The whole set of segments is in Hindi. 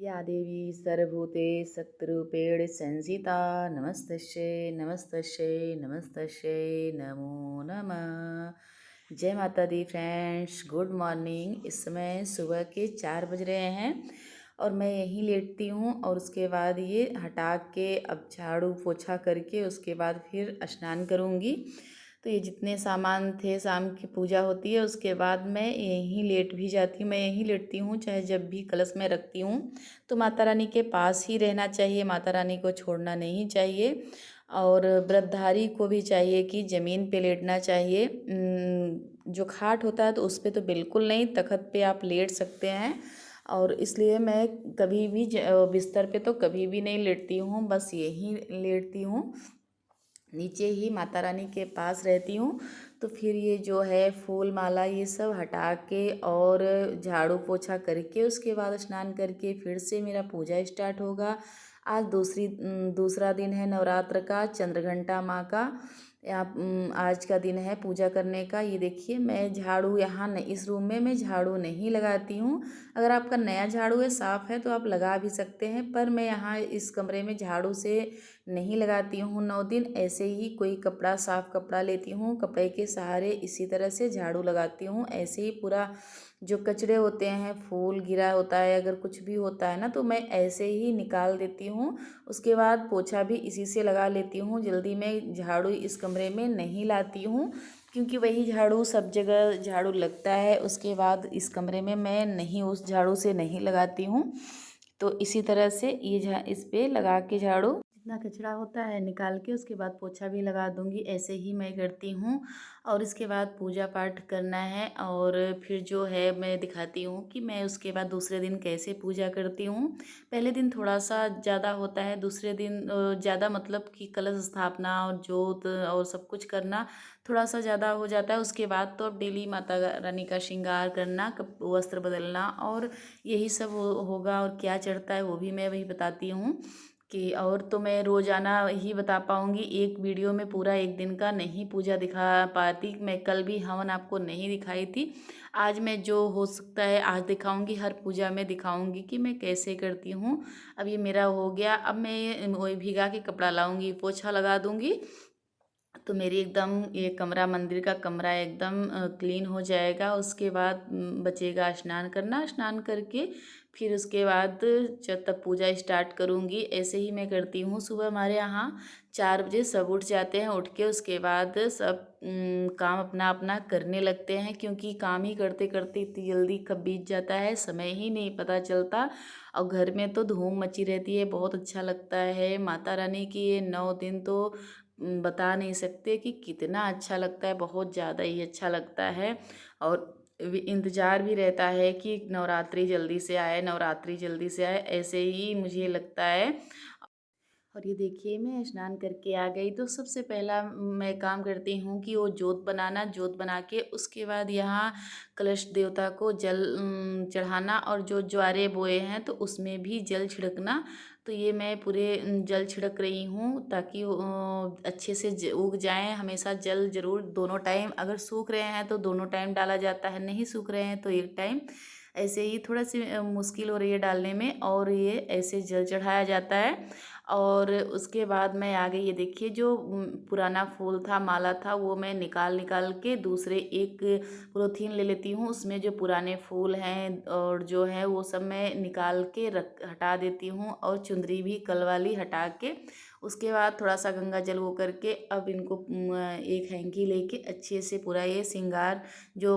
या देवी सर्वभूते शक्तिरूपेण संसिता नमस्तस्यै नमस्तस्यै नमस्तस्यै नमो नमः। जय माता दी फ्रेंड्स, गुड मॉर्निंग। इस समय सुबह के 4 बज रहे हैं और मैं यहीं लेटती हूँ और उसके बाद ये हटा के अब झाड़ू पोछा करके उसके बाद फिर स्नान करूँगी। तो ये जितने सामान थे, शाम की पूजा होती है उसके बाद मैं यहीं लेट भी जाती हूँ। मैं यहीं लेटती हूँ, चाहे जब भी कलश में रखती हूँ तो माता रानी के पास ही रहना चाहिए, माता रानी को छोड़ना नहीं चाहिए। और व्रतधारी को भी चाहिए कि ज़मीन पे लेटना चाहिए। जो खाट होता है तो उस पे तो बिल्कुल नहीं, तख्त पे आप लेट सकते हैं। और इसलिए मैं कभी भी बिस्तर पे तो कभी भी नहीं लेटती हूँ, बस यहीं लेटती हूँ, नीचे ही माता रानी के पास रहती हूँ। तो फिर ये जो है फूल माला ये सब हटा के और झाड़ू पोछा करके उसके बाद स्नान करके फिर से मेरा पूजा स्टार्ट होगा। आज दूसरा दिन है नवरात्र का, चंद्रघंटा माँ का। आज का दिन है पूजा करने का। ये देखिए, मैं झाड़ू यहाँ नहीं, इस रूम में मैं झाड़ू नहीं लगाती हूँ। अगर आपका नया झाड़ू है, साफ़ है, तो आप लगा भी सकते हैं, पर मैं यहाँ इस कमरे में झाड़ू से नहीं लगाती हूँ 9 दिन। ऐसे ही कोई कपड़ा, साफ़ कपड़ा लेती हूँ, कपड़े के सहारे इसी तरह से झाड़ू लगाती हूँ। ऐसे ही पूरा जो कचरे होते हैं, फूल गिरा होता है, अगर कुछ भी होता है ना, तो मैं ऐसे ही निकाल देती हूँ। उसके बाद पोछा भी इसी से लगा लेती हूँ। जल्दी में झाड़ू इस कमरे में नहीं लाती हूँ, क्योंकि वही झाड़ू सब जगह झाड़ू लगता है। उसके बाद इस कमरे में मैं नहीं, उस झाड़ू से नहीं लगाती हूँ। तो इसी तरह से ये इस पे लगा के झाड़ू जितना कचरा होता है निकाल के उसके बाद पोछा भी लगा दूंगी। ऐसे ही मैं करती हूँ। और इसके बाद पूजा पाठ करना है और फिर जो है मैं दिखाती हूँ कि मैं उसके बाद दूसरे दिन कैसे पूजा करती हूँ। पहले दिन थोड़ा सा ज़्यादा होता है, दूसरे दिन ज़्यादा, मतलब कि कलश स्थापना और जोत और सब कुछ करना थोड़ा सा ज़्यादा हो जाता है। उसके बाद तो अब डेली माता रानी का श्रृंगार करना, वस्त्र बदलना और यही सब होगा। और क्या चढ़ता है वो भी मैं वही बताती हूँ कि, और तो मैं रोज़ाना ही बता पाऊँगी, एक वीडियो में पूरा एक दिन का नहीं पूजा दिखा पाती। मैं कल भी हवन आपको नहीं दिखाई थी। आज मैं जो हो सकता है आज दिखाऊंगी, हर पूजा में दिखाऊंगी कि मैं कैसे करती हूँ। अब ये मेरा हो गया, अब मैं वही भिगा के कपड़ा लाऊंगी, पोछा लगा दूंगी, तो मेरी एकदम ये कमरा, मंदिर का कमरा एकदम क्लीन हो जाएगा। उसके बाद बचेगा स्नान करना। स्नान करके फिर उसके बाद जब तक पूजा स्टार्ट करूँगी। ऐसे ही मैं करती हूँ। सुबह हमारे यहाँ 4 बजे सब उठ जाते हैं। उठ के उसके बाद सब काम अपना अपना करने लगते हैं, क्योंकि काम ही करते करते इतनी जल्दी कब बीत जाता है समय ही नहीं पता चलता। और घर में तो धूम मची रहती है, बहुत अच्छा लगता है। माता रानी की ये 9 दिन तो बता नहीं सकते कि कितना अच्छा लगता है, बहुत ज़्यादा ही अच्छा लगता है। और इंतज़ार भी रहता है कि नवरात्रि जल्दी से आए, नवरात्रि जल्दी से आए, ऐसे ही मुझे लगता है। और ये देखिए, मैं स्नान करके आ गई तो सबसे पहला मैं काम करती हूँ कि वो जोत बनाना। जोत बना के उसके बाद यहाँ कलश देवता को जल चढ़ाना, और जो ज्वारे बोए हैं तो उसमें भी जल छिड़कना। तो ये मैं पूरे जल छिड़क रही हूँ ताकि अच्छे से उग जाएं। हमेशा जल जरूर दोनों टाइम, अगर सूख रहे हैं तो दोनों टाइम डाला जाता है, नहीं सूख रहे हैं तो एक टाइम। ऐसे ही थोड़ा सी मुश्किल हो रही है डालने में, और ये ऐसे जल चढ़ाया जाता है। और उसके बाद मैं आ गई। ये देखिए, जो पुराना फूल था, माला था, वो मैं निकाल निकाल के दूसरे एक पॉलीथीन ले लेती हूँ। उसमें जो पुराने फूल हैं और जो है वो सब मैं निकाल के हटा देती हूँ, और चुंदरी भी कल वाली हटा के उसके बाद थोड़ा सा गंगा जल वो करके अब इनको एक हैंकी लेके अच्छे से पूरा ये श्रृंगार जो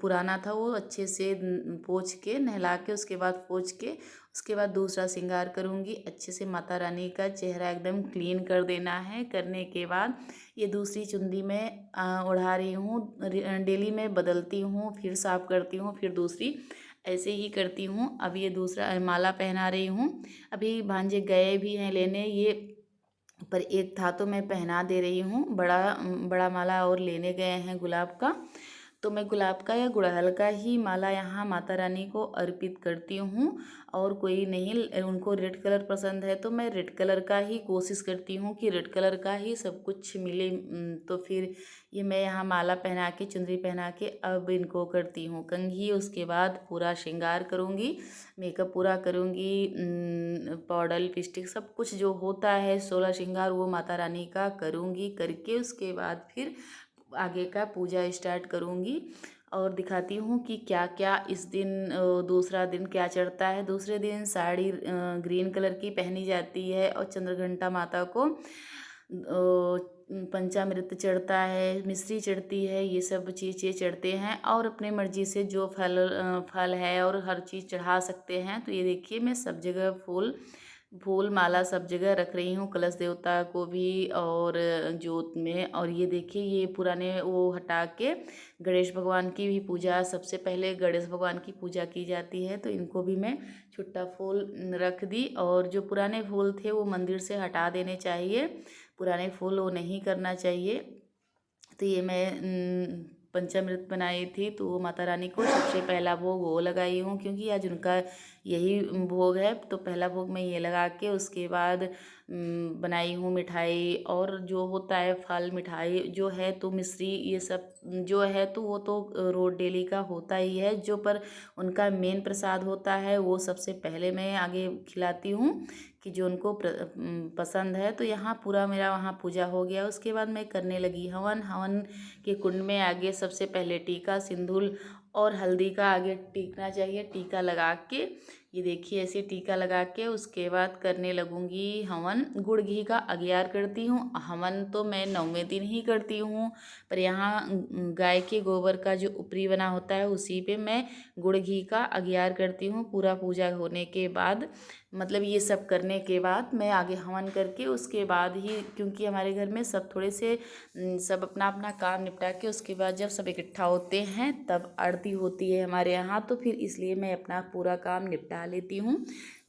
पुराना था वो अच्छे से पोंछ के, नहला के, उसके बाद पोंछ के उसके बाद दूसरा श्रृंगार करूँगी। अच्छे से माता रानी का चेहरा एकदम क्लीन कर देना है। करने के बाद ये दूसरी चुंदी में ओढ़ा रही हूँ। डेली में बदलती हूँ, फिर साफ़ करती हूँ, फिर दूसरी, ऐसे ही करती हूँ। अब ये दूसरा माला पहना रही हूँ। अभी भांजे गए भी हैं लेने, ये पर एक था तो मैं पहना दे रही हूँ। बड़ा बड़ा माला और लेने गए हैं गुलाब का। तो मैं गुलाब का या गुड़हल का ही माला यहाँ माता रानी को अर्पित करती हूँ। और कोई नहीं, उनको रेड कलर पसंद है तो मैं रेड कलर का ही कोशिश करती हूँ कि रेड कलर का ही सब कुछ मिले। तो फिर ये मैं यहाँ माला पहना के, चुनरी पहना के अब इनको करती हूँ कंघी। उसके बाद पूरा श्रृंगार करूँगी, मेकअप पूरा करूँगी, पाउडर लिपस्टिक सब कुछ जो होता है 16 श्रृंगार वो माता रानी का करूँगी। करके उसके बाद फिर आगे का पूजा स्टार्ट करूँगी और दिखाती हूँ कि क्या क्या इस दिन दूसरा दिन क्या चढ़ता है। दूसरे दिन साड़ी ग्रीन कलर की पहनी जाती है और चंद्रघंटा माता को पंचामृत चढ़ता है, मिश्री चढ़ती है, ये सब चीज़ें चढ़ते हैं। और अपने मर्जी से जो फल है और हर चीज़ चढ़ा सकते हैं। तो ये देखिए मैं सब जगह फूल माला सब जगह रख रही हूँ, कलश देवता को भी और जोत में। और ये देखिए ये पुराने वो हटा के गणेश भगवान की भी पूजा, सबसे पहले गणेश भगवान की पूजा की जाती है। तो इनको भी मैं छुट्टा फूल रख दी। और जो पुराने फूल थे वो मंदिर से हटा देने चाहिए, पुराने फूल वो नहीं करना चाहिए। तो ये मैं पंचामृत बनाई थी तो वो माता रानी को सबसे पहला भोग वो लगाई हूँ, क्योंकि आज उनका यही भोग है। तो पहला भोग मैं ये लगा के उसके बाद बनाई हूँ मिठाई। और जो होता है फल मिठाई जो है तो मिश्री ये सब जो है तो वो तो रोज डेली का होता ही है। जो पर उनका मेन प्रसाद होता है वो सबसे पहले मैं आगे खिलाती हूँ कि जो उनको पसंद है। तो यहाँ पूरा मेरा वहाँ पूजा हो गया। उसके बाद मैं करने लगी हवन। हवन के कुंड में आगे सबसे पहले टीका, सिंदूर और हल्दी का आगे टीकना चाहिए। टीका लगा के ये देखिए ऐसे टीका लगा के उसके बाद करने लगूंगी हवन। गुड़ घी का अगियार करती हूँ। हवन तो मैं 9वें दिन ही करती हूँ, पर यहाँ गाय के गोबर का जो ऊपरी बना होता है उसी पे मैं गुड़ घी का अगियार करती हूँ। पूरा पूजा होने के बाद, मतलब ये सब करने के बाद मैं आगे हवन करके उसके बाद ही, क्योंकि हमारे घर में सब थोड़े से सब अपना अपना काम निपटा के उसके बाद जब सब इकट्ठा होते हैं तब आरती होती है हमारे यहाँ। तो फिर इसलिए मैं अपना पूरा काम निपटा लेती हूँ।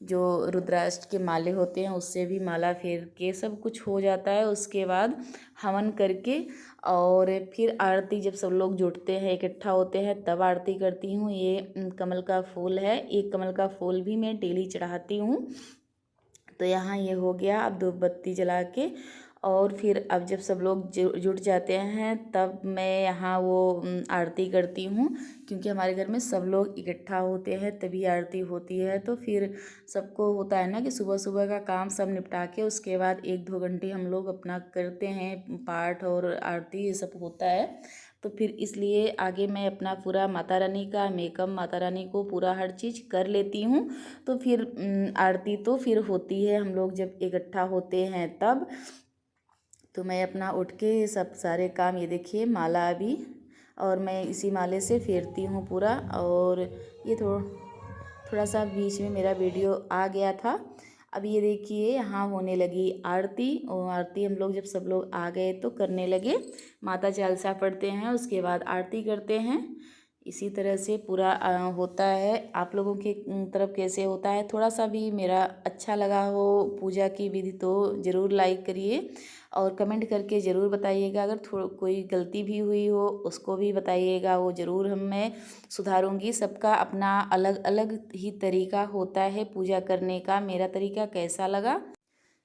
जो रुद्राष्ट के माले होते हैं उससे भी माला फेर के सब कुछ हो जाता है। उसके बाद हवन करके और फिर आरती जब सब लोग जुटते हैं इकट्ठा होते हैं तब आरती करती हूँ। ये कमल का फूल है, एक कमल का फूल भी मैं डेली चढ़ाती हूँ। तो यहाँ ये हो गया। अब धूप बत्ती जला के और फिर अब जब सब लोग जुट जाते हैं तब मैं यहाँ वो आरती करती हूँ, क्योंकि हमारे घर में सब लोग इकट्ठा होते हैं तभी आरती होती है। तो फिर सबको होता है ना कि सुबह सुबह का काम सब निपटा के उसके बाद 1-2 घंटे हम लोग अपना करते हैं पाठ और आरती ये सब होता है। तो फिर इसलिए आगे मैं अपना पूरा माता रानी का मेकअप, माता रानी को पूरा हर चीज़ कर लेती हूँ। तो फिर आरती तो फिर होती है हम लोग जब इकट्ठा होते हैं तब। तो मैं अपना उठ के सब सारे काम, ये देखिए माला अभी, और मैं इसी माले से फेरती हूँ पूरा। और ये थोड़ा सा बीच में मेरा वीडियो आ गया था। अब ये देखिए यहाँ होने लगी आरती। और आरती हम लोग जब सब लोग आ गए तो करने लगे, माता चालीसा पढ़ते हैं उसके बाद आरती करते हैं। इसी तरह से पूरा होता है। आप लोगों के तरफ कैसे होता है? थोड़ा सा भी मेरा अच्छा लगा हो पूजा की विधि तो ज़रूर लाइक करिए और कमेंट करके ज़रूर बताइएगा। अगर कोई गलती भी हुई हो उसको भी बताइएगा, वो ज़रूर मैं सुधारूँगी। सबका अपना अलग अलग ही तरीका होता है पूजा करने का। मेरा तरीका कैसा लगा?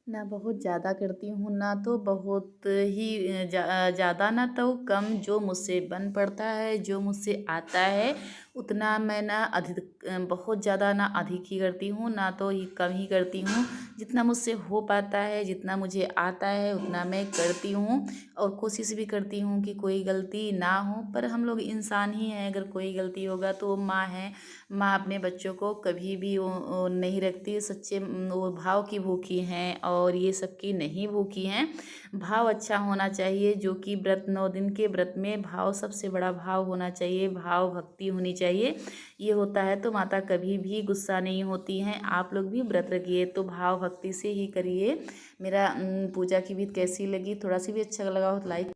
ना बहुत ज़्यादा करती हूँ ना तो बहुत ही ज़्यादा, ना तो कम। जो मुझसे बन पड़ता है, जो मुझसे आता है उतना मैं ना अधिक, बहुत ज़्यादा ना अधिक ही करती हूँ, ना तो ही कम ही करती हूँ। जितना मुझसे हो पाता है, जितना मुझे आता है उतना मैं करती हूँ। और कोशिश भी करती हूँ कि कोई गलती ना हो, पर हम लोग इंसान ही हैं। अगर कोई गलती होगा तो वो माँ है, माँ अपने बच्चों को कभी भी वो नहीं रखती। सच्चे वो भाव की भूखी हैं और ये सब की नहीं भूखी हैं। भाव अच्छा होना चाहिए, जो कि व्रत 9 दिन के व्रत में भाव सबसे बड़ा भाव होना चाहिए, भाव भक्ति होनी चाहिए। ये होता है तो माता कभी भी गुस्सा नहीं होती हैं। आप लोग भी व्रत रखिए तो भाव भक्ति से ही करिए। मेरा पूजा की विधि कैसी लगी, थोड़ा सी भी अच्छा लगा हो तो लाइक